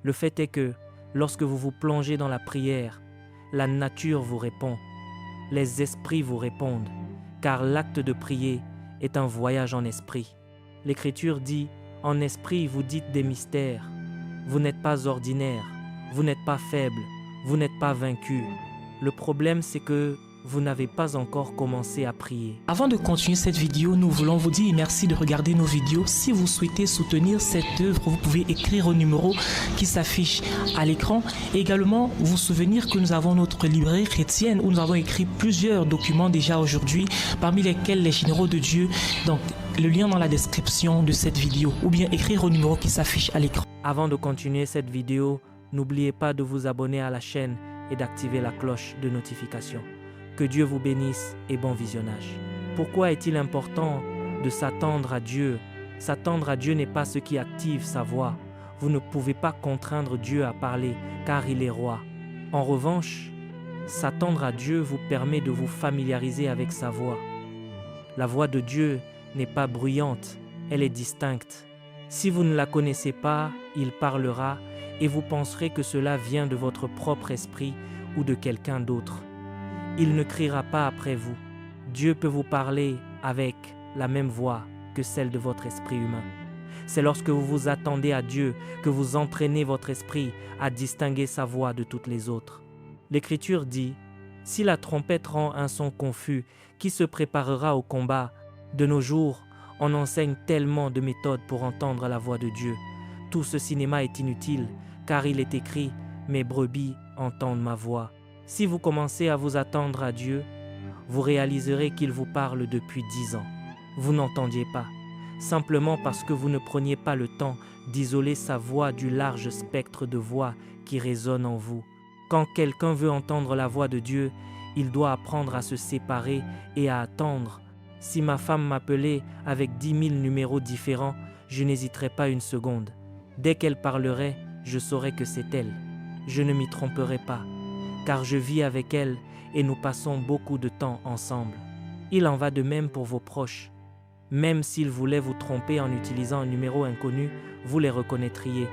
Le fait est que, lorsque vous vous plongez dans la prière, la nature vous répond, les esprits vous répondent, car l'acte de prier est un voyage en esprit. L'Écriture dit, en esprit vous dites des mystères. Vous n'êtes pas ordinaire, vous n'êtes pas faible, vous n'êtes pas vaincu. Le problème, c'est que vous n'avez pas encore commencé à prier. Avant de continuer cette vidéo, nous voulons vous dire merci de regarder nos vidéos. Si vous souhaitez soutenir cette œuvre, vous pouvez écrire au numéro qui s'affiche à l'écran. Et également, vous souvenir que nous avons notre librairie chrétienne où nous avons écrit plusieurs documents déjà aujourd'hui, parmi lesquels les généraux de Dieu. Donc, le lien dans la description de cette vidéo ou bien écrire au numéro qui s'affiche à l'écran. Avant de continuer cette vidéo, n'oubliez pas de vous abonner à la chaîne et d'activer la cloche de notification. Que Dieu vous bénisse et bon visionnage. Pourquoi est-il important de s'attendre à Dieu? S'attendre à Dieu n'est pas ce qui active sa voix. Vous ne pouvez pas contraindre Dieu à parler car il est roi. En revanche, s'attendre à Dieu vous permet de vous familiariser avec sa voix. La voix de Dieu n'est pas bruyante, elle est distincte. Si vous ne la connaissez pas, il parlera et vous penserez que cela vient de votre propre esprit ou de quelqu'un d'autre. Il ne criera pas après vous. Dieu peut vous parler avec la même voix que celle de votre esprit humain. C'est lorsque vous vous attendez à Dieu que vous entraînez votre esprit à distinguer sa voix de toutes les autres. L'Écriture dit, « Si la trompette rend un son confus, qui se préparera au combat ?» De nos jours, on enseigne tellement de méthodes pour entendre la voix de Dieu. Tout ce cinéma est inutile, car il est écrit « Mes brebis entendent ma voix ». Si vous commencez à vous attendre à Dieu, vous réaliserez qu'il vous parle depuis 10 ans. Vous n'entendiez pas, simplement parce que vous ne preniez pas le temps d'isoler sa voix du large spectre de voix qui résonne en vous. Quand quelqu'un veut entendre la voix de Dieu, il doit apprendre à se séparer et à attendre. Si ma femme m'appelait avec 10 000 numéros différents, je n'hésiterais pas une seconde. Dès qu'elle parlerait, je saurais que c'est elle. Je ne m'y tromperai pas, car je vis avec elle et nous passons beaucoup de temps ensemble. Il en va de même pour vos proches. Même s'ils voulaient vous tromper en utilisant un numéro inconnu, vous les reconnaîtriez.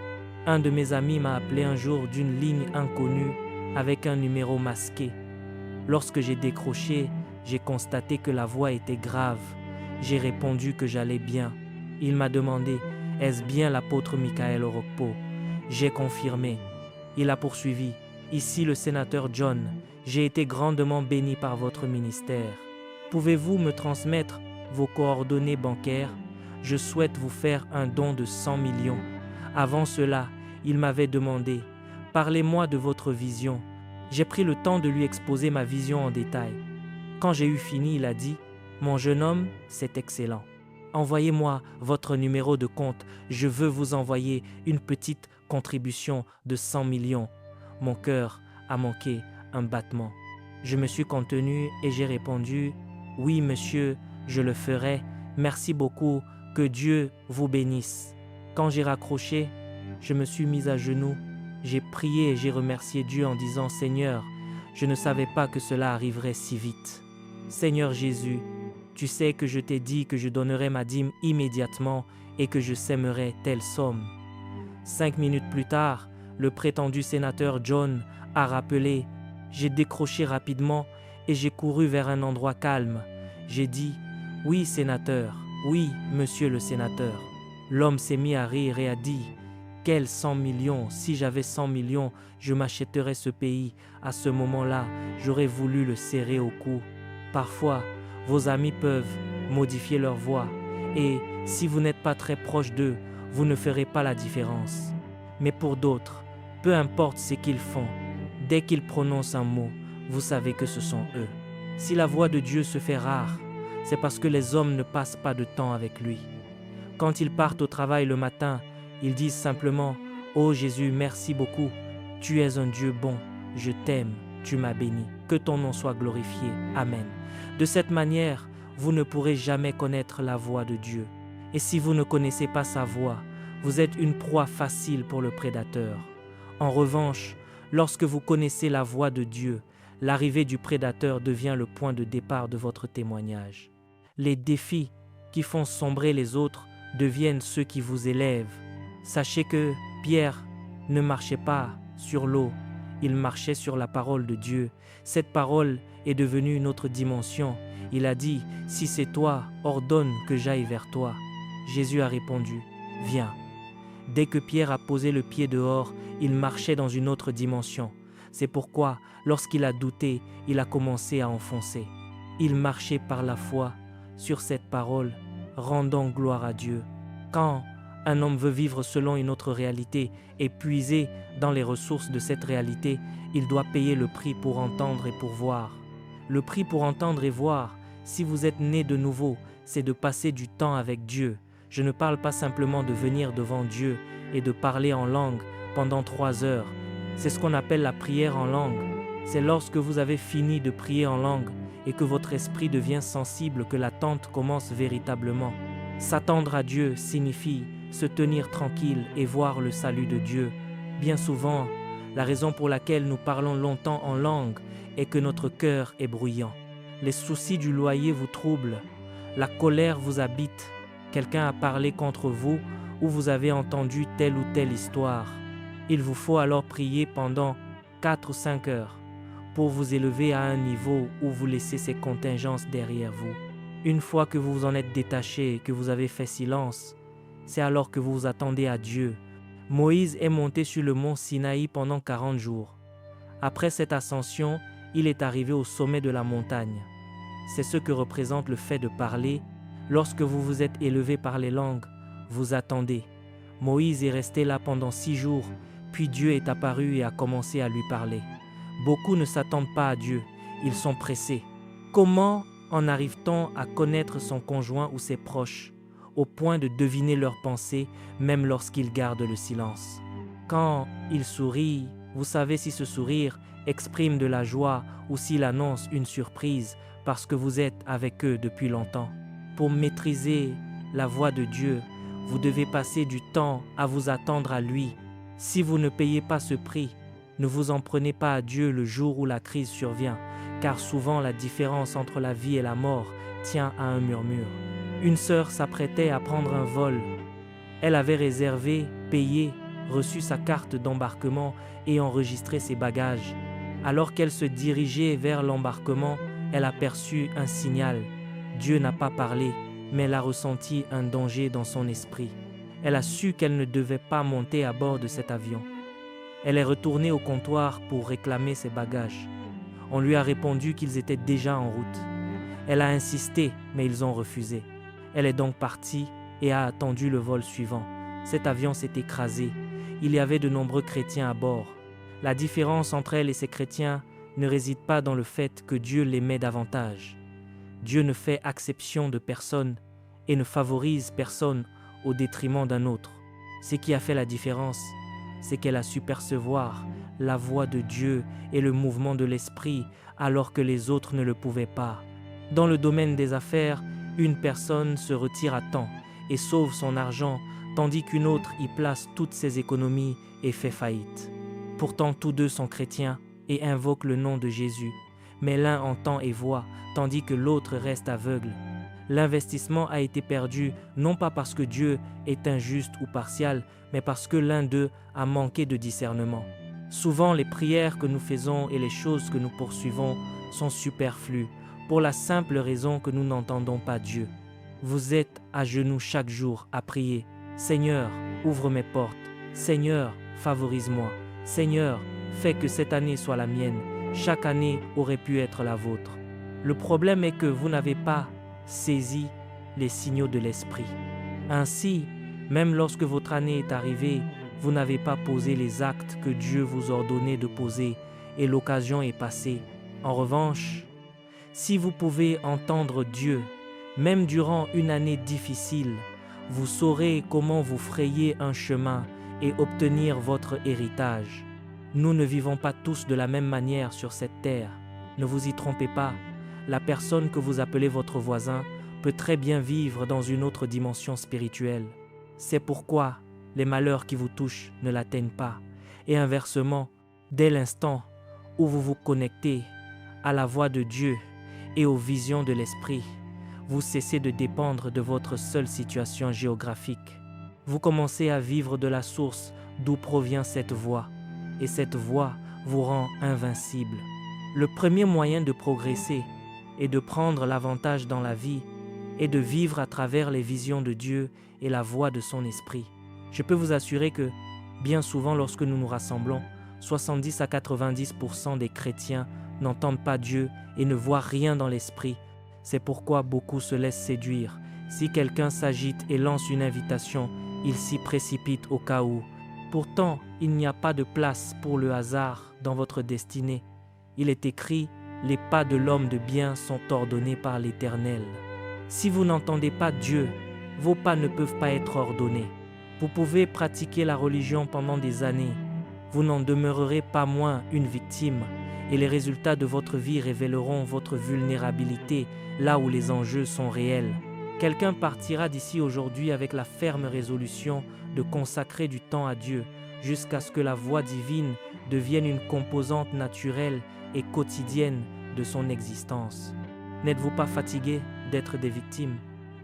Un de mes amis m'a appelé un jour d'une ligne inconnue avec un numéro masqué. Lorsque j'ai décroché, j'ai constaté que la voix était grave. J'ai répondu que j'allais bien. Il m'a demandé « Est-ce bien l'apôtre Michael Orokpo ?» J'ai confirmé. Il a poursuivi. Ici le sénateur John, j'ai été grandement béni par votre ministère. Pouvez-vous me transmettre vos coordonnées bancaires? Je souhaite vous faire un don de 100 millions. Avant cela, il m'avait demandé, parlez-moi de votre vision. J'ai pris le temps de lui exposer ma vision en détail. Quand j'ai eu fini, il a dit, mon jeune homme, c'est excellent. Envoyez-moi votre numéro de compte, je veux vous envoyer une petite contribution de 100 millions. Mon cœur a manqué un battement. Je me suis contenu et j'ai répondu « Oui, monsieur, je le ferai. Merci beaucoup. Que Dieu vous bénisse. » Quand j'ai raccroché, je me suis mis à genoux. J'ai prié et j'ai remercié Dieu en disant « Seigneur, je ne savais pas que cela arriverait si vite. Seigneur Jésus, tu sais que je t'ai dit que je donnerais ma dîme immédiatement et que je sèmerais telle somme. » 5 minutes plus tard, le prétendu sénateur John a rappelé. J'ai décroché rapidement et j'ai couru vers un endroit calme. J'ai dit « Oui, sénateur, oui, monsieur le sénateur. » L'homme s'est mis à rire et a dit « Quels 100 millions? Si j'avais 100 millions, je m'achèterais ce pays. À ce moment-là, j'aurais voulu le serrer au cou. » Parfois, vos amis peuvent modifier leur voix et si vous n'êtes pas très proche d'eux, vous ne ferez pas la différence. Mais pour d'autres, peu importe ce qu'ils font, dès qu'ils prononcent un mot, vous savez que ce sont eux. Si la voix de Dieu se fait rare, c'est parce que les hommes ne passent pas de temps avec lui. Quand ils partent au travail le matin, ils disent simplement « Oh Jésus, merci beaucoup, tu es un Dieu bon, je t'aime, tu m'as béni, que ton nom soit glorifié, Amen. » De cette manière, vous ne pourrez jamais connaître la voix de Dieu. Et si vous ne connaissez pas sa voix, vous êtes une proie facile pour le prédateur. En revanche, lorsque vous connaissez la voix de Dieu, l'arrivée du prédateur devient le point de départ de votre témoignage. Les défis qui font sombrer les autres deviennent ceux qui vous élèvent. Sachez que Pierre ne marchait pas sur l'eau, il marchait sur la parole de Dieu. Cette parole est devenue une autre dimension. Il a dit, « Si c'est toi, ordonne que j'aille vers toi. » Jésus a répondu, « Viens. » Dès que Pierre a posé le pied dehors, il marchait dans une autre dimension. C'est pourquoi, lorsqu'il a douté, il a commencé à enfoncer. Il marchait par la foi sur cette parole, rendant gloire à Dieu. Quand un homme veut vivre selon une autre réalité et puiser dans les ressources de cette réalité, il doit payer le prix pour entendre et pour voir. Le prix pour entendre et voir, si vous êtes né de nouveau, c'est de passer du temps avec Dieu. Je ne parle pas simplement de venir devant Dieu et de parler en langue pendant 3 heures. C'est ce qu'on appelle la prière en langue. C'est lorsque vous avez fini de prier en langue et que votre esprit devient sensible que l'attente commence véritablement. S'attendre à Dieu signifie se tenir tranquille et voir le salut de Dieu. Bien souvent, la raison pour laquelle nous parlons longtemps en langue est que notre cœur est bruyant. Les soucis du loyer vous troublent, la colère vous habite, quelqu'un a parlé contre vous ou vous avez entendu telle ou telle histoire. Il vous faut alors prier pendant 4 ou 5 heures pour vous élever à un niveau où vous laissez ces contingences derrière vous. Une fois que vous vous en êtes détaché et que vous avez fait silence, c'est alors que vous vous attendez à Dieu. Moïse est monté sur le mont Sinaï pendant 40 jours. Après cette ascension, il est arrivé au sommet de la montagne. C'est ce que représente le fait de parler. Lorsque vous vous êtes élevé par les langues, vous attendez. Moïse est resté là pendant 6 jours, puis Dieu est apparu et a commencé à lui parler. Beaucoup ne s'attendent pas à Dieu, ils sont pressés. Comment en arrive-t-on à connaître son conjoint ou ses proches, au point de deviner leurs pensées, même lorsqu'ils gardent le silence? Quand ils sourient, vous savez si ce sourire exprime de la joie ou s'il annonce une surprise parce que vous êtes avec eux depuis longtemps. Pour maîtriser la voix de Dieu, vous devez passer du temps à vous attendre à lui. Si vous ne payez pas ce prix, ne vous en prenez pas à Dieu le jour où la crise survient, car souvent la différence entre la vie et la mort tient à un murmure. Une sœur s'apprêtait à prendre un vol. Elle avait réservé, payé, reçu sa carte d'embarquement et enregistré ses bagages. Alors qu'elle se dirigeait vers l'embarquement, elle aperçut un signal. Dieu n'a pas parlé, mais elle a ressenti un danger dans son esprit. Elle a su qu'elle ne devait pas monter à bord de cet avion. Elle est retournée au comptoir pour réclamer ses bagages. On lui a répondu qu'ils étaient déjà en route. Elle a insisté, mais ils ont refusé. Elle est donc partie et a attendu le vol suivant. Cet avion s'est écrasé. Il y avait de nombreux chrétiens à bord. La différence entre elle et ces chrétiens ne réside pas dans le fait que Dieu l'aimait davantage. Dieu ne fait exception de personne et ne favorise personne au détriment d'un autre. Ce qui a fait la différence, c'est qu'elle a su percevoir la voix de Dieu et le mouvement de l'esprit alors que les autres ne le pouvaient pas. Dans le domaine des affaires, une personne se retire à temps et sauve son argent, tandis qu'une autre y place toutes ses économies et fait faillite. Pourtant, tous deux sont chrétiens et invoquent le nom de Jésus, mais l'un entend et voit, tandis que l'autre reste aveugle. L'investissement a été perdu, non pas parce que Dieu est injuste ou partial, mais parce que l'un d'eux a manqué de discernement. Souvent, les prières que nous faisons et les choses que nous poursuivons sont superflues, pour la simple raison que nous n'entendons pas Dieu. Vous êtes à genoux chaque jour à prier. Seigneur, ouvre mes portes. Seigneur, favorise-moi. Seigneur, fais que cette année soit la mienne. Chaque année aurait pu être la vôtre. Le problème est que vous n'avez pas saisi les signaux de l'esprit. Ainsi, même lorsque votre année est arrivée, vous n'avez pas posé les actes que Dieu vous ordonnait de poser et l'occasion est passée. En revanche, si vous pouvez entendre Dieu, même durant une année difficile, vous saurez comment vous frayer un chemin et obtenir votre héritage. Nous ne vivons pas tous de la même manière sur cette terre. Ne vous y trompez pas, la personne que vous appelez votre voisin peut très bien vivre dans une autre dimension spirituelle. C'est pourquoi les malheurs qui vous touchent ne l'atteignent pas. Et inversement, dès l'instant où vous vous connectez à la voix de Dieu et aux visions de l'esprit, vous cessez de dépendre de votre seule situation géographique. Vous commencez à vivre de la source d'où provient cette voix, et cette voix vous rend invincible. Le premier moyen de progresser et de prendre l'avantage dans la vie est de vivre à travers les visions de Dieu et la voix de son esprit. Je peux vous assurer que, bien souvent lorsque nous nous rassemblons, 70 à 90% des chrétiens n'entendent pas Dieu et ne voient rien dans l'esprit. C'est pourquoi beaucoup se laissent séduire. Si quelqu'un s'agite et lance une invitation, il s'y précipite au cas où. Pourtant, il n'y a pas de place pour le hasard dans votre destinée. Il est écrit, les pas de l'homme de bien sont ordonnés par l'Éternel. Si vous n'entendez pas Dieu, vos pas ne peuvent pas être ordonnés. Vous pouvez pratiquer la religion pendant des années. Vous n'en demeurerez pas moins une victime et les résultats de votre vie révéleront votre vulnérabilité là où les enjeux sont réels. Quelqu'un partira d'ici aujourd'hui avec la ferme résolution de consacrer du temps à Dieu jusqu'à ce que la voix divine devienne une composante naturelle et quotidienne de son existence. N'êtes-vous pas fatigué d'être des victimes?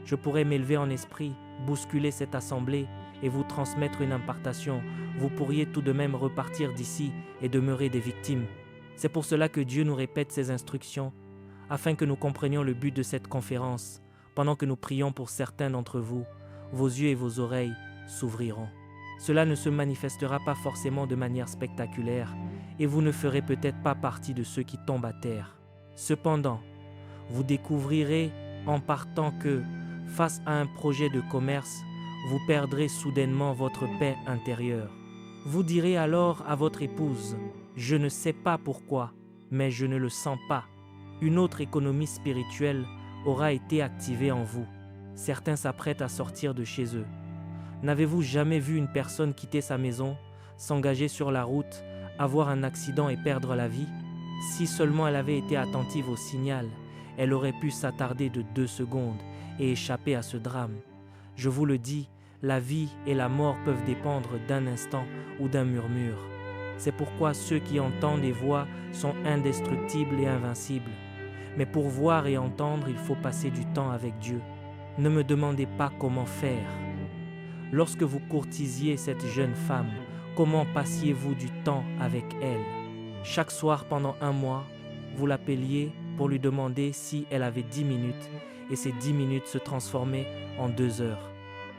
Je pourrais m'élever en esprit, bousculer cette assemblée et vous transmettre une impartation. Vous pourriez tout de même repartir d'ici et demeurer des victimes. C'est pour cela que Dieu nous répète ces instructions, afin que nous comprenions le but de cette conférence. Pendant que nous prions pour certains d'entre vous, vos yeux et vos oreilles s'ouvriront. Cela ne se manifestera pas forcément de manière spectaculaire et vous ne ferez peut-être pas partie de ceux qui tombent à terre. Cependant, vous découvrirez en partant que, face à un projet de commerce, vous perdrez soudainement votre paix intérieure. Vous direz alors à votre épouse, « Je ne sais pas pourquoi, mais je ne le sens pas. » Une autre économie spirituelle aura été activée en vous. Certains s'apprêtent à sortir de chez eux. N'avez-vous jamais vu une personne quitter sa maison, s'engager sur la route, avoir un accident et perdre la vie? Si seulement elle avait été attentive au signal, elle aurait pu s'attarder de 2 secondes et échapper à ce drame. Je vous le dis, la vie et la mort peuvent dépendre d'un instant ou d'un murmure. C'est pourquoi ceux qui entendent et voient sont indestructibles et invincibles. Mais pour voir et entendre, il faut passer du temps avec Dieu. Ne me demandez pas comment faire. Lorsque vous courtisiez cette jeune femme, comment passiez-vous du temps avec elle? Chaque soir pendant 1 mois, vous l'appeliez pour lui demander si elle avait 10 minutes et ces 10 minutes se transformaient en 2 heures.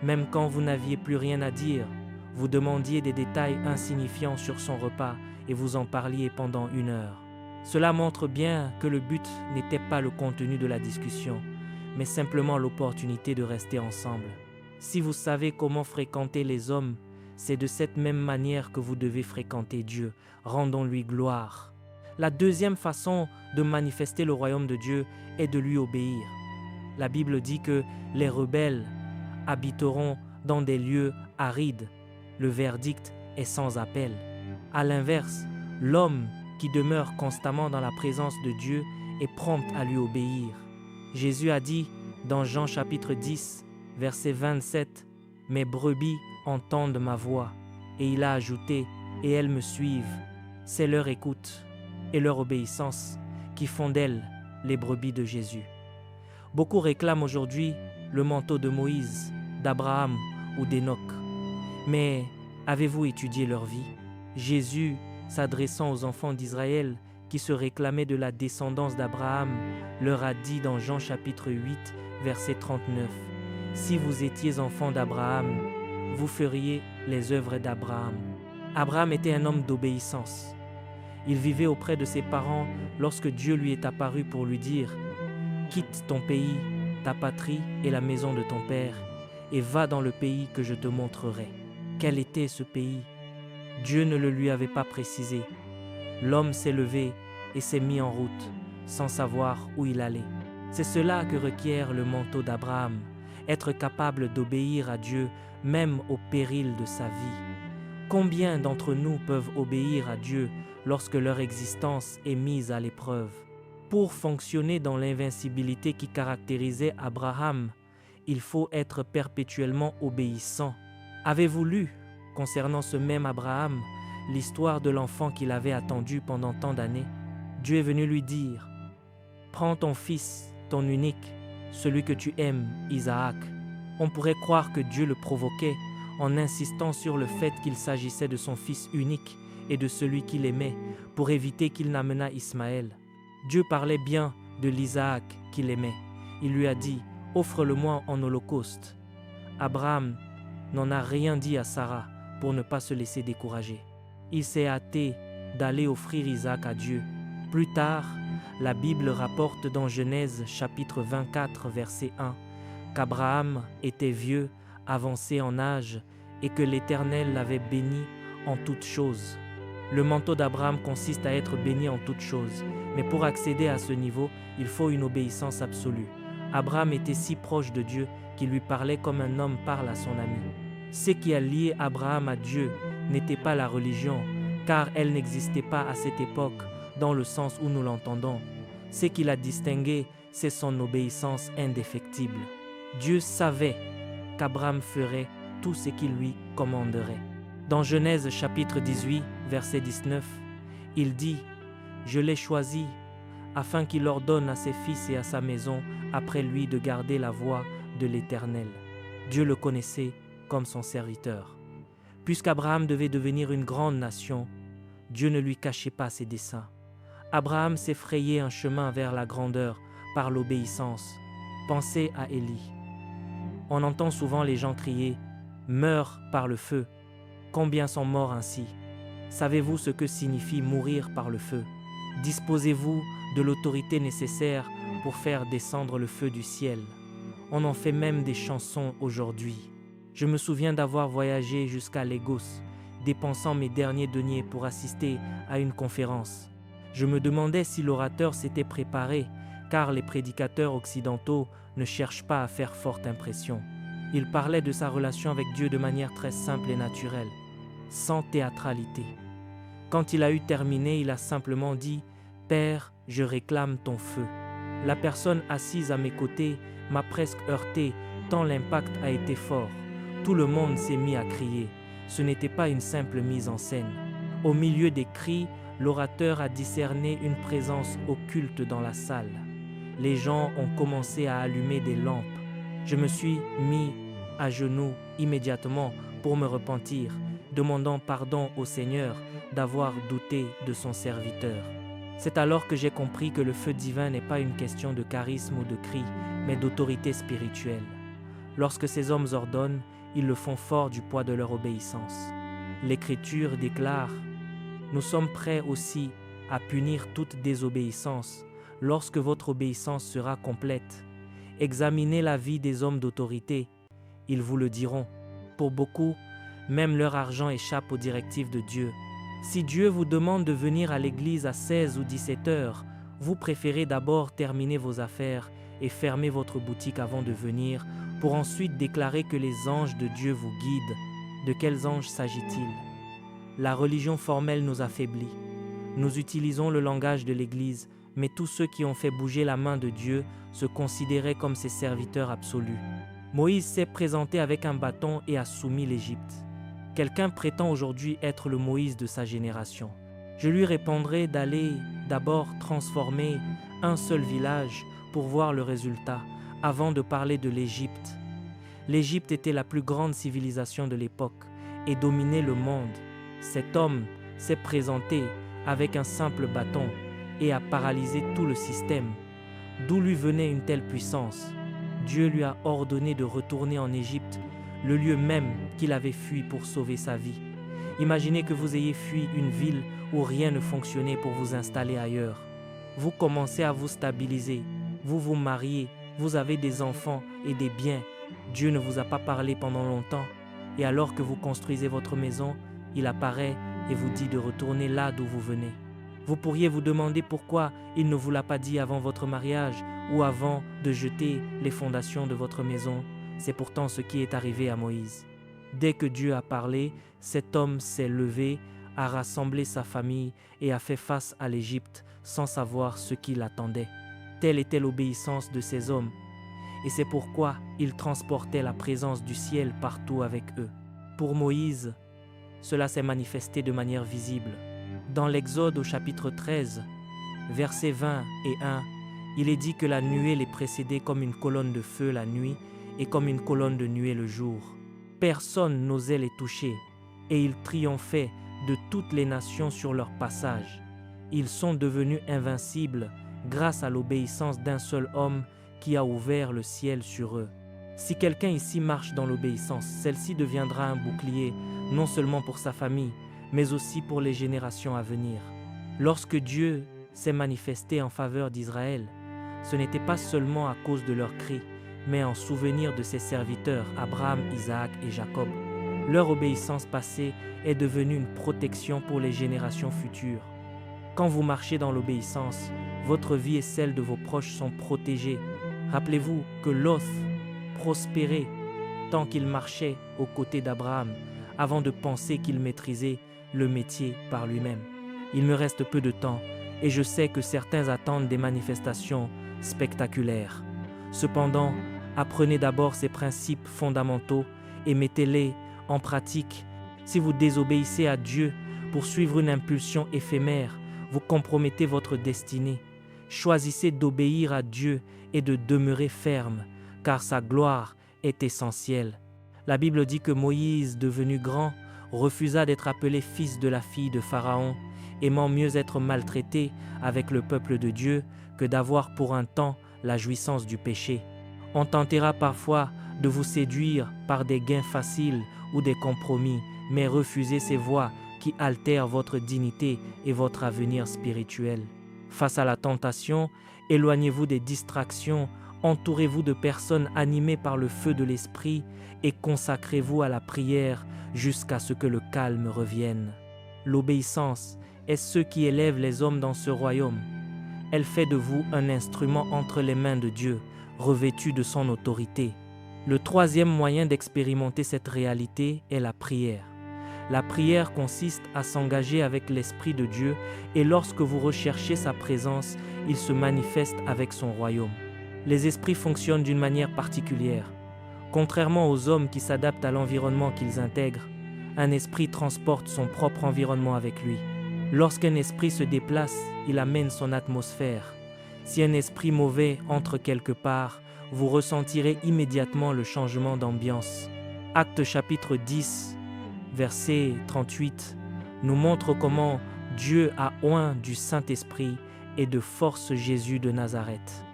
Même quand vous n'aviez plus rien à dire, vous demandiez des détails insignifiants sur son repas et vous en parliez pendant 1 heure. Cela montre bien que le but n'était pas le contenu de la discussion, mais simplement l'opportunité de rester ensemble. Si vous savez comment fréquenter les hommes, c'est de cette même manière que vous devez fréquenter Dieu. Rendons-lui gloire. La deuxième façon de manifester le royaume de Dieu est de lui obéir. La Bible dit que les rebelles habiteront dans des lieux arides. Le verdict est sans appel. À l'inverse, l'homme qui demeure constamment dans la présence de Dieu est prompt à lui obéir. Jésus a dit dans Jean chapitre 10, verset 27, « Mes brebis entendent ma voix. » Et il a ajouté, « Et elles me suivent. » C'est leur écoute et leur obéissance qui font d'elles les brebis de Jésus. Beaucoup réclament aujourd'hui le manteau de Moïse, d'Abraham ou d'Enoch. Mais avez-vous étudié leur vie? Jésus, s'adressant aux enfants d'Israël qui se réclamaient de la descendance d'Abraham, leur a dit dans Jean chapitre 8, verset 39, « Si vous étiez enfants d'Abraham, vous feriez les œuvres d'Abraham. » Abraham était un homme d'obéissance. Il vivait auprès de ses parents lorsque Dieu lui est apparu pour lui dire « Quitte ton pays, ta patrie et la maison de ton père, et va dans le pays que je te montrerai. » Quel était ce pays? Dieu ne le lui avait pas précisé. L'homme s'est levé et s'est mis en route, sans savoir où il allait. C'est cela que requiert le manteau d'Abraham, être capable d'obéir à Dieu, même au péril de sa vie. Combien d'entre nous peuvent obéir à Dieu lorsque leur existence est mise à l'épreuve? Pour fonctionner dans l'invincibilité qui caractérisait Abraham, il faut être perpétuellement obéissant. Avez-vous lu, concernant ce même Abraham, l'histoire de l'enfant qu'il avait attendu pendant tant d'années? Dieu est venu lui dire, « Prends ton fils, ton unique, celui que tu aimes, Isaac. » On pourrait croire que Dieu le provoquait en insistant sur le fait qu'il s'agissait de son fils unique et de celui qu'il aimait, pour éviter qu'il n'amenât Ismaël. Dieu parlait bien de l'Isaac qu'il aimait. Il lui a dit « Offre-le-moi en holocauste ». Abraham n'en a rien dit à Sarah pour ne pas se laisser décourager. Il s'est hâté d'aller offrir Isaac à Dieu. Plus tard, la Bible rapporte dans Genèse chapitre 24 verset 1 qu'Abraham était vieux, avancé en âge et que l'Éternel l'avait béni en toutes choses. Le manteau d'Abraham consiste à être béni en toutes choses, mais pour accéder à ce niveau, il faut une obéissance absolue. Abraham était si proche de Dieu qu'il lui parlait comme un homme parle à son ami. Ce qui a lié Abraham à Dieu n'était pas la religion, car elle n'existait pas à cette époque dans le sens où nous l'entendons. Ce qui l'a distingué, c'est son obéissance indéfectible. Dieu savait qu'Abraham ferait tout ce qu'il lui commanderait. Dans Genèse chapitre 18, verset 19, il dit « Je l'ai choisi afin qu'il ordonne à ses fils et à sa maison après lui de garder la voie de l'Éternel. » Dieu le connaissait comme son serviteur. Puisqu'Abraham devait devenir une grande nation, Dieu ne lui cachait pas ses desseins. Abraham s'est frayé un chemin vers la grandeur par l'obéissance. Pensez à Élie. On entend souvent les gens crier « Meurs par le feu ». Combien sont morts ainsi? Savez-vous ce que signifie mourir par le feu? Disposez-vous de l'autorité nécessaire pour faire descendre le feu du ciel. On en fait même des chansons aujourd'hui. Je me souviens d'avoir voyagé jusqu'à Lagos, dépensant mes derniers deniers pour assister à une conférence. Je me demandais si l'orateur s'était préparé, car les prédicateurs occidentaux ne cherchent pas à faire forte impression. Il parlait de sa relation avec Dieu de manière très simple et naturelle, sans théâtralité. Quand il a eu terminé, il a simplement dit « Père, je réclame ton feu ». La personne assise à mes côtés m'a presque heurté tant l'impact a été fort. Tout le monde s'est mis à crier. Ce n'était pas une simple mise en scène. Au milieu des cris, l'orateur a discerné une présence occulte dans la salle. Les gens ont commencé à allumer des lampes. Je me suis mis à genoux immédiatement pour me repentir, demandant pardon au Seigneur d'avoir douté de son serviteur. C'est alors que j'ai compris que le feu divin n'est pas une question de charisme ou de cri, mais d'autorité spirituelle. Lorsque ces hommes ordonnent, ils le font fort du poids de leur obéissance. L'Écriture déclare « Nous sommes prêts aussi à punir toute désobéissance lorsque votre obéissance sera complète. Examinez la vie des hommes d'autorité, ils vous le diront. Pour beaucoup, même leur argent échappe aux directives de Dieu. Si Dieu vous demande de venir à l'église à 16 ou 17 heures, vous préférez d'abord terminer vos affaires et fermer votre boutique avant de venir, pour ensuite déclarer que les anges de Dieu vous guident. De quels anges s'agit-il? La religion formelle nous affaiblit. Nous utilisons le langage de l'Église, mais tous ceux qui ont fait bouger la main de Dieu se considéraient comme ses serviteurs absolus. Moïse s'est présenté avec un bâton et a soumis l'Égypte. Quelqu'un prétend aujourd'hui être le Moïse de sa génération. Je lui répondrai d'aller d'abord transformer un seul village pour voir le résultat, avant de parler de l'Égypte. L'Égypte était la plus grande civilisation de l'époque et dominait le monde. Cet homme s'est présenté avec un simple bâton et a paralysé tout le système. D'où lui venait une telle puissance? Dieu lui a ordonné de retourner en Égypte, le lieu même qu'il avait fui pour sauver sa vie. Imaginez que vous ayez fui une ville où rien ne fonctionnait pour vous installer ailleurs. Vous commencez à vous stabiliser, vous vous mariez, vous avez des enfants et des biens. Dieu ne vous a pas parlé pendant longtemps. Et alors que vous construisez votre maison, il apparaît et vous dit de retourner là d'où vous venez. Vous pourriez vous demander pourquoi il ne vous l'a pas dit avant votre mariage ou avant de jeter les fondations de votre maison. C'est pourtant ce qui est arrivé à Moïse. Dès que Dieu a parlé, cet homme s'est levé, a rassemblé sa famille et a fait face à l'Égypte sans savoir ce qui l'attendait. Telle était l'obéissance de ces hommes. Et c'est pourquoi ils transportaient la présence du ciel partout avec eux. Pour Moïse, cela s'est manifesté de manière visible. Dans l'Exode au chapitre 13, versets 20 et 1, il est dit que la nuée les précédait comme une colonne de feu la nuit et comme une colonne de nuée le jour. Personne n'osait les toucher, et ils triomphaient de toutes les nations sur leur passage. Ils sont devenus invincibles grâce à l'obéissance d'un seul homme qui a ouvert le ciel sur eux. Si quelqu'un ici marche dans l'obéissance, celle-ci deviendra un bouclier, non seulement pour sa famille, mais aussi pour les générations à venir. Lorsque Dieu s'est manifesté en faveur d'Israël, ce n'était pas seulement à cause de leurs cris, mais en souvenir de ses serviteurs Abraham, Isaac et Jacob. Leur obéissance passée est devenue une protection pour les générations futures. Quand vous marchez dans l'obéissance, votre vie et celle de vos proches sont protégées. Rappelez-vous que Lot prospérait tant qu'il marchait aux côtés d'Abraham, avant de penser qu'il maîtrisait le métier par lui-même. Il me reste peu de temps et je sais que certains attendent des manifestations spectaculaires. Cependant, apprenez d'abord ces principes fondamentaux et mettez-les en pratique. Si vous désobéissez à Dieu pour suivre une impulsion éphémère, vous compromettez votre destinée. Choisissez d'obéir à Dieu et de demeurer ferme, car sa gloire est essentielle. La Bible dit que Moïse, devenu grand, refusa d'être appelé fils de la fille de Pharaon, aimant mieux être maltraité avec le peuple de Dieu que d'avoir pour un temps la jouissance du péché. On tentera parfois de vous séduire par des gains faciles ou des compromis, mais refusez ces voies qui altèrent votre dignité et votre avenir spirituel. Face à la tentation, éloignez-vous des distractions, entourez-vous de personnes animées par le feu de l'esprit et consacrez-vous à la prière jusqu'à ce que le calme revienne. L'obéissance est ce qui élève les hommes dans ce royaume. Elle fait de vous un instrument entre les mains de Dieu, revêtu de son autorité. Le troisième moyen d'expérimenter cette réalité est la prière. La prière consiste à s'engager avec l'Esprit de Dieu et lorsque vous recherchez sa présence, il se manifeste avec son royaume. Les esprits fonctionnent d'une manière particulière. Contrairement aux hommes qui s'adaptent à l'environnement qu'ils intègrent, un esprit transporte son propre environnement avec lui. Lorsqu'un esprit se déplace, il amène son atmosphère. Si un esprit mauvais entre quelque part, vous ressentirez immédiatement le changement d'ambiance. Actes chapitre 10, verset 38, nous montre comment Dieu a oint du Saint-Esprit et de force Jésus de Nazareth.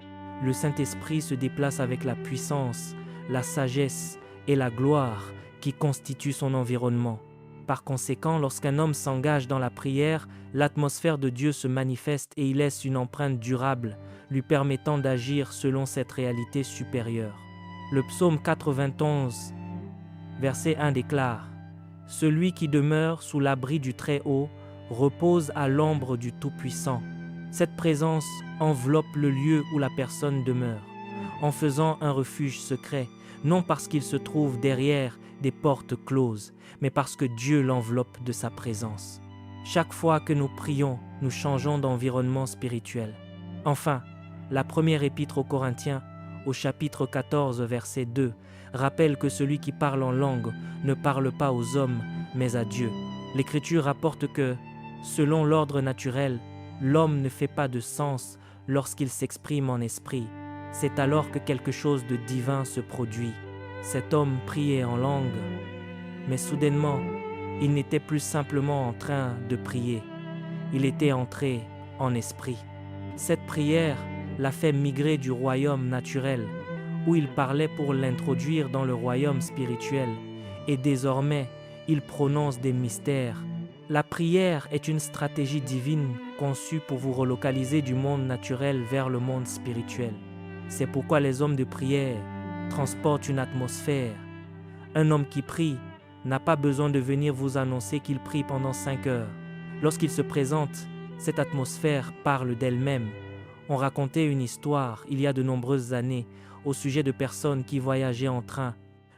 Le Saint-Esprit se déplace avec la puissance, la sagesse et la gloire qui constituent son environnement. Par conséquent, lorsqu'un homme s'engage dans la prière, l'atmosphère de Dieu se manifeste et il laisse une empreinte durable, lui permettant d'agir selon cette réalité supérieure. Le psaume 91, verset 1 déclare « Celui qui demeure sous l'abri du Très-Haut repose à l'ombre du Tout-Puissant. » Cette présence enveloppe le lieu où la personne demeure, en faisant un refuge secret, non parce qu'il se trouve derrière des portes closes, mais parce que Dieu l'enveloppe de sa présence. Chaque fois que nous prions, nous changeons d'environnement spirituel. Enfin, la première épître aux Corinthiens, au chapitre 14, verset 2, rappelle que celui qui parle en langue ne parle pas aux hommes, mais à Dieu. L'Écriture rapporte que, selon l'ordre naturel, l'homme ne fait pas de sens lorsqu'il s'exprime en esprit. C'est alors que quelque chose de divin se produit. Cet homme priait en langue, mais soudainement, il n'était plus simplement en train de prier. Il était entré en esprit. Cette prière l'a fait migrer du royaume naturel, où il parlait pour l'introduire dans le royaume spirituel, et désormais, il prononce des mystères. La prière est une stratégie divine conçue pour vous relocaliser du monde naturel vers le monde spirituel. C'est pourquoi les hommes de prière transportent une atmosphère. Un homme qui prie n'a pas besoin de venir vous annoncer qu'il prie pendant 5 heures. Lorsqu'il se présente, cette atmosphère parle d'elle-même. On racontait une histoire il y a de nombreuses années au sujet de personnes qui voyageaient en train.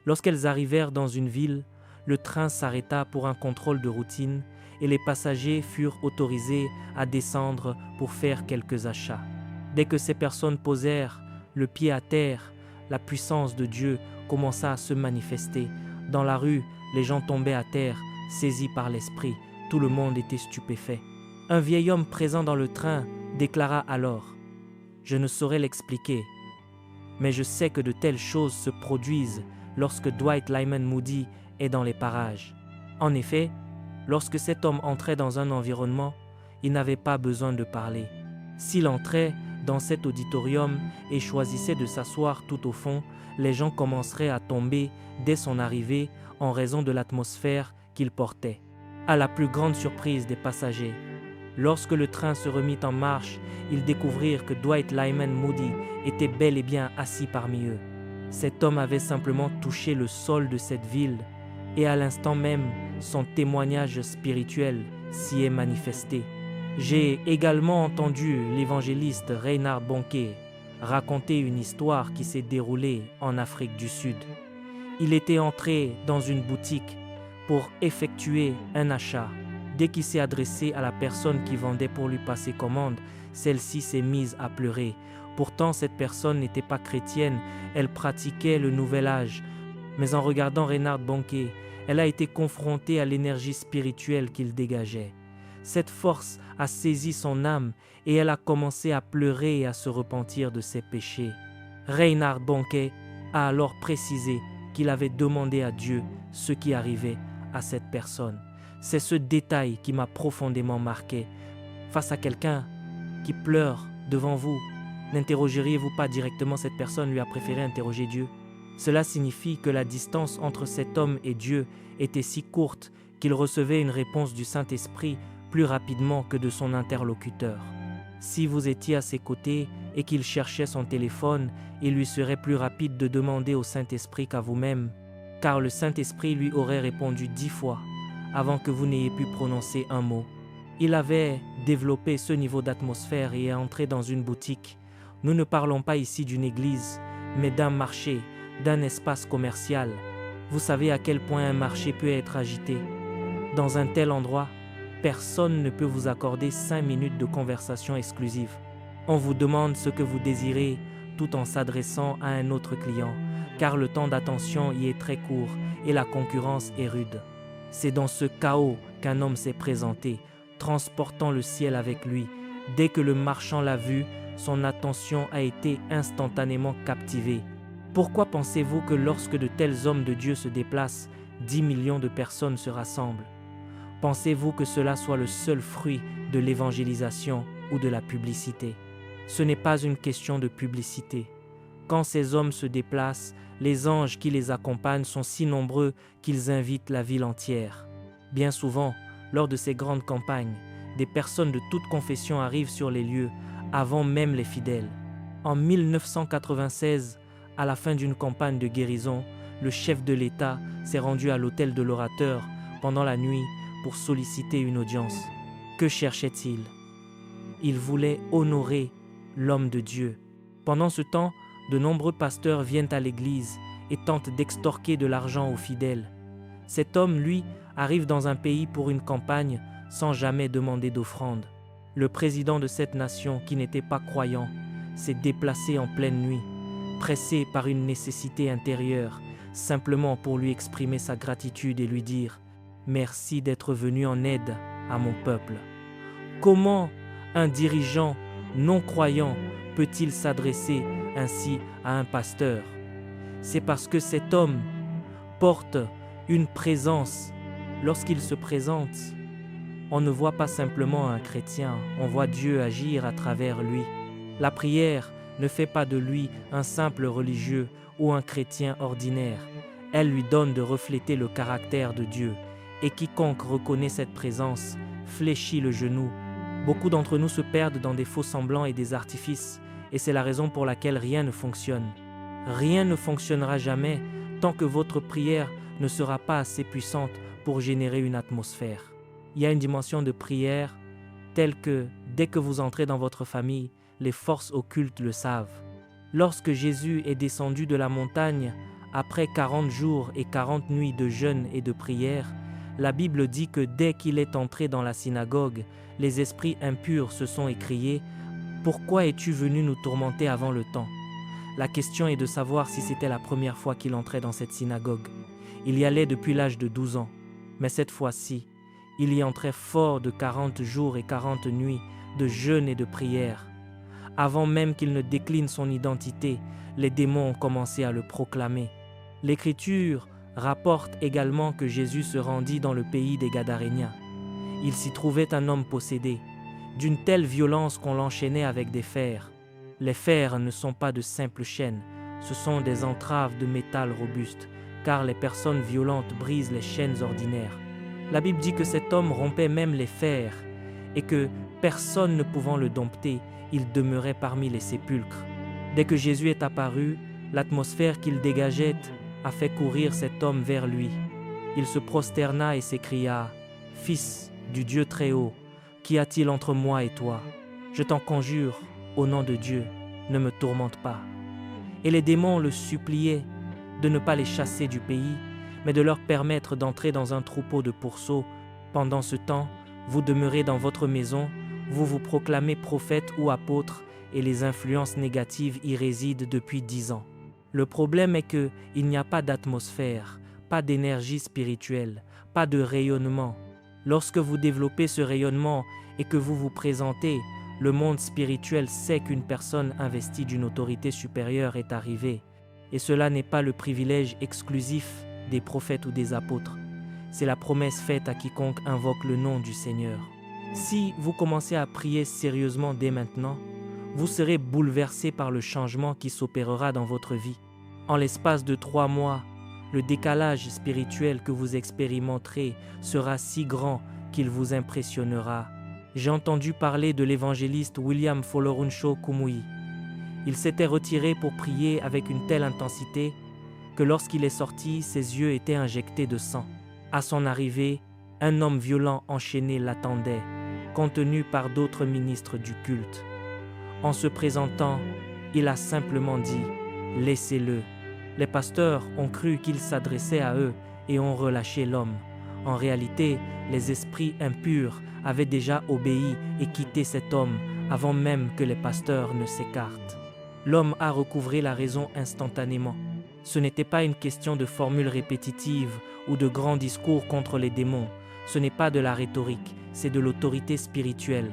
Lorsqu'elles arrivèrent dans une ville, le train s'arrêta pour un contrôle de routine et les passagers furent autorisés à descendre pour faire quelques achats. Dès que ces personnes posèrent le pied à terre, la puissance de Dieu commença à se manifester. Dans la rue, les gens tombaient à terre, saisis par l'esprit. Tout le monde était stupéfait. Un vieil homme présent dans le train déclara alors « Je ne saurais l'expliquer, mais je sais que de telles choses se produisent lorsque Dwight Lyman Moody est dans les parages. En effet, lorsque cet homme entrait dans un environnement, il n'avait pas besoin de parler. S'il entrait dans cet auditorium et choisissait de s'asseoir tout au fond, les gens commenceraient à tomber dès son arrivée en raison de l'atmosphère qu'il portait. À la plus grande surprise des passagers, lorsque le train se remit en marche, ils découvrirent que Dwight Lyman Moody était bel et bien assis parmi eux. Cet homme avait simplement touché le sol de cette ville et à l'instant même, son témoignage spirituel s'y est manifesté. J'ai également entendu l'évangéliste Reinhard Bonnke raconter une histoire qui s'est déroulée en Afrique du Sud. Il était entré dans une boutique pour effectuer un achat. Dès qu'il s'est adressé à la personne qui vendait pour lui passer commande, celle-ci s'est mise à pleurer. Pourtant, cette personne n'était pas chrétienne, elle pratiquait le nouvel âge. Mais en regardant Reinhard Bonnke, elle a été confrontée à l'énergie spirituelle qu'il dégageait. Cette force a saisi son âme et elle a commencé à pleurer et à se repentir de ses péchés. Reinhard Bonnke a alors précisé qu'il avait demandé à Dieu ce qui arrivait à cette personne. C'est ce détail qui m'a profondément marqué. Face à quelqu'un qui pleure devant vous, n'interrogeriez-vous pas directement cette personne, lui a préféré interroger Dieu? Cela signifie que la distance entre cet homme et Dieu était si courte qu'il recevait une réponse du Saint-Esprit plus rapidement que de son interlocuteur. Si vous étiez à ses côtés et qu'il cherchait son téléphone, il lui serait plus rapide de demander au Saint-Esprit qu'à vous-même, car le Saint-Esprit lui aurait répondu 10 fois avant que vous n'ayez pu prononcer un mot. Il avait développé ce niveau d'atmosphère et est entré dans une boutique. Nous ne parlons pas ici d'une église, mais d'un marché, d'un espace commercial. Vous savez à quel point un marché peut être agité. Dans un tel endroit, personne ne peut vous accorder 5 minutes de conversation exclusive. On vous demande ce que vous désirez tout en s'adressant à un autre client, car le temps d'attention y est très court et la concurrence est rude. C'est dans ce chaos qu'un homme s'est présenté, transportant le ciel avec lui. Dès que le marchand l'a vu, son attention a été instantanément captivée. Pourquoi pensez-vous que lorsque de tels hommes de Dieu se déplacent, 10 millions de personnes se rassemblent? Pensez-vous que cela soit le seul fruit de l'évangélisation ou de la publicité? Ce n'est pas une question de publicité. Quand ces hommes se déplacent, les anges qui les accompagnent sont si nombreux qu'ils invitent la ville entière. Bien souvent, lors de ces grandes campagnes, des personnes de toute confession arrivent sur les lieux, avant même les fidèles. En 1996, à la fin d'une campagne de guérison, le chef de l'État s'est rendu à l'hôtel de l'orateur pendant la nuit pour solliciter une audience. Que cherchait-il? Il voulait honorer l'homme de Dieu. Pendant ce temps, de nombreux pasteurs viennent à l'église et tentent d'extorquer de l'argent aux fidèles. Cet homme, lui, arrive dans un pays pour une campagne sans jamais demander d'offrande. Le président de cette nation, qui n'était pas croyant, s'est déplacé en pleine nuit, pressé par une nécessité intérieure, simplement pour lui exprimer sa gratitude et lui dire « Merci d'être venu en aide à mon peuple ». Comment un dirigeant non croyant peut-il s'adresser ainsi à un pasteur? C'est parce que cet homme porte une présence. Lorsqu'il se présente, on ne voit pas simplement un chrétien, on voit Dieu agir à travers lui. La prière ne fait pas de lui un simple religieux ou un chrétien ordinaire. Elle lui donne de refléter le caractère de Dieu. Et quiconque reconnaît cette présence fléchit le genou. Beaucoup d'entre nous se perdent dans des faux semblants et des artifices, et c'est la raison pour laquelle rien ne fonctionne. Rien ne fonctionnera jamais tant que votre prière ne sera pas assez puissante pour générer une atmosphère. Il y a une dimension de prière telle que, dès que vous entrez dans votre famille, les forces occultes le savent. Lorsque Jésus est descendu de la montagne, après 40 jours et 40 nuits de jeûne et de prière, la Bible dit que dès qu'il est entré dans la synagogue, les esprits impurs se sont écriés « Pourquoi es-tu venu nous tourmenter avant le temps ?» La question est de savoir si c'était la première fois qu'il entrait dans cette synagogue. Il y allait depuis l'âge de 12 ans, mais cette fois-ci, il y entrait fort de 40 jours et 40 nuits de jeûne et de prière. Avant même qu'il ne décline son identité, les démons ont commencé à le proclamer. L'Écriture rapporte également que Jésus se rendit dans le pays des Gadaréniens. Il s'y trouvait un homme possédé, d'une telle violence qu'on l'enchaînait avec des fers. Les fers ne sont pas de simples chaînes, ce sont des entraves de métal robuste, car les personnes violentes brisent les chaînes ordinaires. La Bible dit que cet homme rompait même les fers et que, personne ne pouvant le dompter, il demeurait parmi les sépulcres. Dès que Jésus est apparu, l'atmosphère qu'il dégageait a fait courir cet homme vers lui. Il se prosterna et s'écria « Fils du Dieu Très-Haut, qu'y a-t-il entre moi et toi? Je t'en conjure, au nom de Dieu, ne me tourmente pas. » Et les démons le suppliaient de ne pas les chasser du pays, mais de leur permettre d'entrer dans un troupeau de pourceaux. Pendant ce temps, vous demeurez dans votre maison, vous vous proclamez prophète ou apôtre, et les influences négatives y résident depuis 10 ans. Le problème est qu'il n'y a pas d'atmosphère, pas d'énergie spirituelle, pas de rayonnement. Lorsque vous développez ce rayonnement et que vous vous présentez, le monde spirituel sait qu'une personne investie d'une autorité supérieure est arrivée. Et cela n'est pas le privilège exclusif des prophètes ou des apôtres. C'est la promesse faite à quiconque invoque le nom du Seigneur. Si vous commencez à prier sérieusement dès maintenant, vous serez bouleversé par le changement qui s'opérera dans votre vie. En l'espace de 3 mois, le décalage spirituel que vous expérimenterez sera si grand qu'il vous impressionnera. J'ai entendu parler de l'évangéliste William Folorunsho Kumuyi. Il s'était retiré pour prier avec une telle intensité que lorsqu'il est sorti, ses yeux étaient injectés de sang. À son arrivée, un homme violent enchaîné l'attendait, contenu par d'autres ministres du culte. En se présentant, il a simplement dit « Laissez-le ». Les pasteurs ont cru qu'il s'adressait à eux et ont relâché l'homme. En réalité, les esprits impurs avaient déjà obéi et quitté cet homme avant même que les pasteurs ne s'écartent. L'homme a recouvré la raison instantanément. Ce n'était pas une question de formules répétitives ou de grands discours contre les démons. Ce n'est pas de la rhétorique, c'est de l'autorité spirituelle.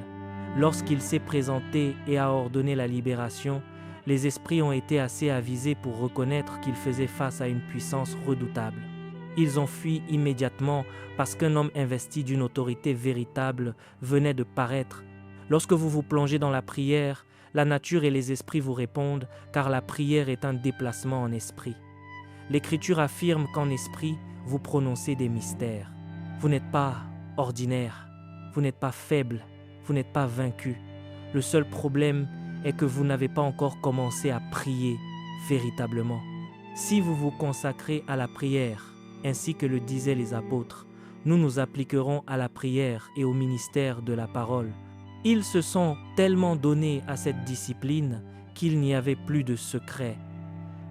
Lorsqu'il s'est présenté et a ordonné la libération, les esprits ont été assez avisés pour reconnaître qu'il faisait face à une puissance redoutable. Ils ont fui immédiatement parce qu'un homme investi d'une autorité véritable venait de paraître. Lorsque vous vous plongez dans la prière, la nature et les esprits vous répondent car la prière est un déplacement en esprit. L'Écriture affirme qu'en esprit, vous prononcez des mystères. Vous n'êtes pas ordinaire, vous n'êtes pas faible, vous n'êtes pas vaincu. Le seul problème est que vous n'avez pas encore commencé à prier véritablement. Si vous vous consacrez à la prière, ainsi que le disaient les apôtres, nous nous appliquerons à la prière et au ministère de la parole. Ils se sont tellement donnés à cette discipline qu'il n'y avait plus de secret.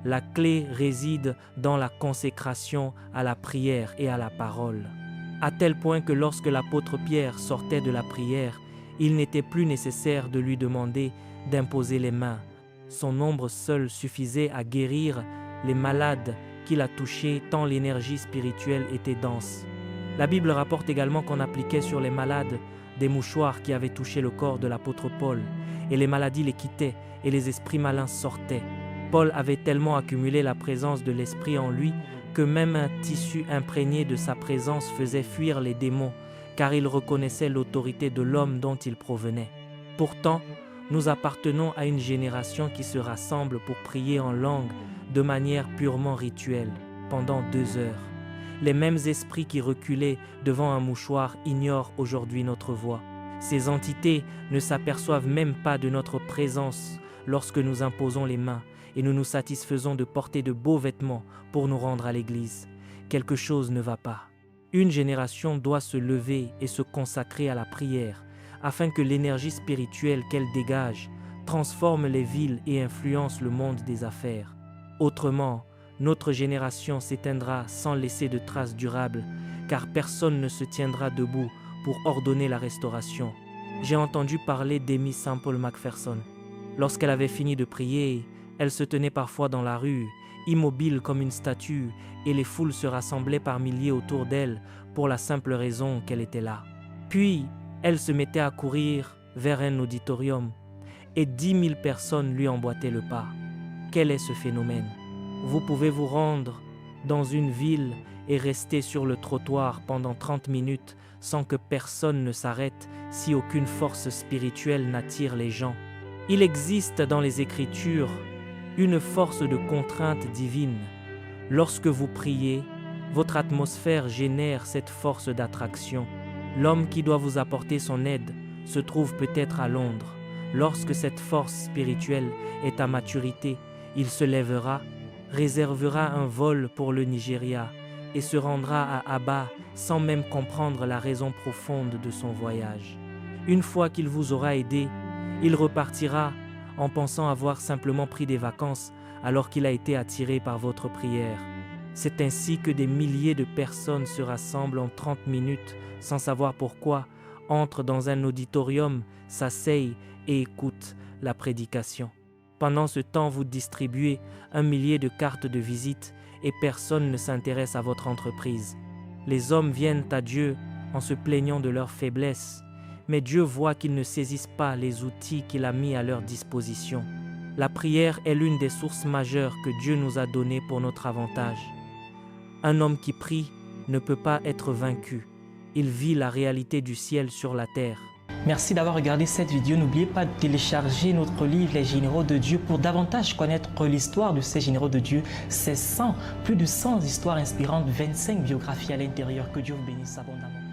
La clé réside dans la consécration à la prière et à la parole, à tel point que lorsque l'apôtre Pierre sortait de la prière, il n'était plus nécessaire de lui demander d'imposer les mains. Son ombre seule suffisait à guérir les malades qu'il a touchés tant l'énergie spirituelle était dense. La Bible rapporte également qu'on appliquait sur les malades des mouchoirs qui avaient touché le corps de l'apôtre Paul, et les maladies les quittaient et les esprits malins sortaient. Paul avait tellement accumulé la présence de l'esprit en lui que même un tissu imprégné de sa présence faisait fuir les démons, car il reconnaissait l'autorité de l'homme dont il provenait. Pourtant, nous appartenons à une génération qui se rassemble pour prier en langue de manière purement rituelle, pendant 2 heures. Les mêmes esprits qui reculaient devant un mouchoir ignorent aujourd'hui notre voix. Ces entités ne s'aperçoivent même pas de notre présence lorsque nous imposons les mains et nous nous satisfaisons de porter de beaux vêtements pour nous rendre à l'église. Quelque chose ne va pas. Une génération doit se lever et se consacrer à la prière afin que l'énergie spirituelle qu'elle dégage transforme les villes et influence le monde des affaires. Autrement, notre génération s'éteindra sans laisser de traces durables, car personne ne se tiendra debout pour ordonner la restauration. J'ai entendu parler d'Amy Semple McPherson. Lorsqu'elle avait fini de prier, elle se tenait parfois dans la rue, immobile comme une statue, et les foules se rassemblaient par milliers autour d'elle pour la simple raison qu'elle était là. Puis, elle se mettait à courir vers un auditorium, et 10 000 personnes lui emboîtaient le pas. Quel est ce phénomène? Vous pouvez vous rendre dans une ville et rester sur le trottoir pendant 30 minutes sans que personne ne s'arrête si aucune force spirituelle n'attire les gens. Il existe dans les Écritures une force de contrainte divine. Lorsque vous priez, votre atmosphère génère cette force d'attraction. L'homme qui doit vous apporter son aide se trouve peut-être à Londres. Lorsque cette force spirituelle est à maturité, il se lèvera, réservera un vol pour le Nigeria et se rendra à Aba sans même comprendre la raison profonde de son voyage. Une fois qu'il vous aura aidé, il repartira en pensant avoir simplement pris des vacances alors qu'il a été attiré par votre prière. C'est ainsi que des milliers de personnes se rassemblent en 30 minutes sans savoir pourquoi, entrent dans un auditorium, s'asseyent et écoutent la prédication. Pendant ce temps, vous distribuez 1 millier de cartes de visite et personne ne s'intéresse à votre entreprise. Les hommes viennent à Dieu en se plaignant de leur faiblesse, mais Dieu voit qu'ils ne saisissent pas les outils qu'il a mis à leur disposition. La prière est l'une des sources majeures que Dieu nous a données pour notre avantage. Un homme qui prie ne peut pas être vaincu. Il vit la réalité du ciel sur la terre. Merci d'avoir regardé cette vidéo. N'oubliez pas de télécharger notre livre Les Généraux de Dieu pour davantage connaître l'histoire de ces généraux de Dieu. C'est plus de 100 histoires inspirantes, 25 biographies à l'intérieur. Que Dieu vous bénisse abondamment.